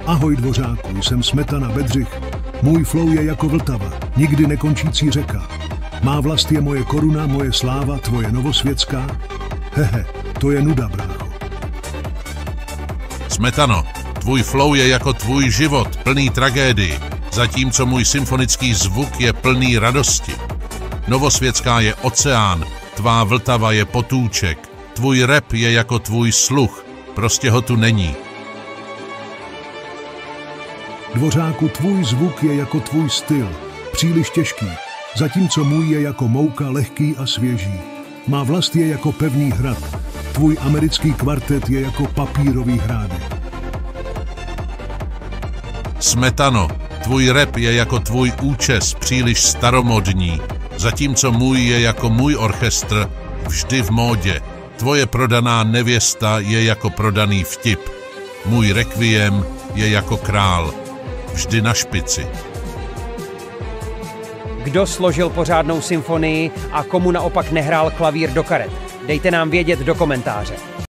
Ahoj Dvořáku, jsem Smetana Bedřich. Můj flow je jako Vltava, nikdy nekončící řeka. Má vlast je moje koruna, moje sláva, tvoje novosvětská. Hehe, to je nuda, brácho. Smetano, tvůj flow je jako tvůj život, plný tragédii, zatímco můj symfonický zvuk je plný radosti. Novosvětská je oceán, tvá Vltava je potůček, tvůj rap je jako tvůj sluch, prostě ho tu není. Dvořáku, tvůj zvuk je jako tvůj styl, příliš těžký, zatímco můj je jako mouka, lehký a svěží. Má vlast je jako pevný hrad, tvůj americký kvartet je jako papírový hrádek. Smetano, tvůj rap je jako tvůj účes, příliš staromodní, zatímco můj je jako můj orchestr, vždy v módě. Tvoje prodaná nevěsta je jako prodaný vtip. Můj rekviem je jako král, vždy na špici. Kdo složil pořádnou symfonii a komu naopak nehrál klavír do karet? Dejte nám vědět do komentáře.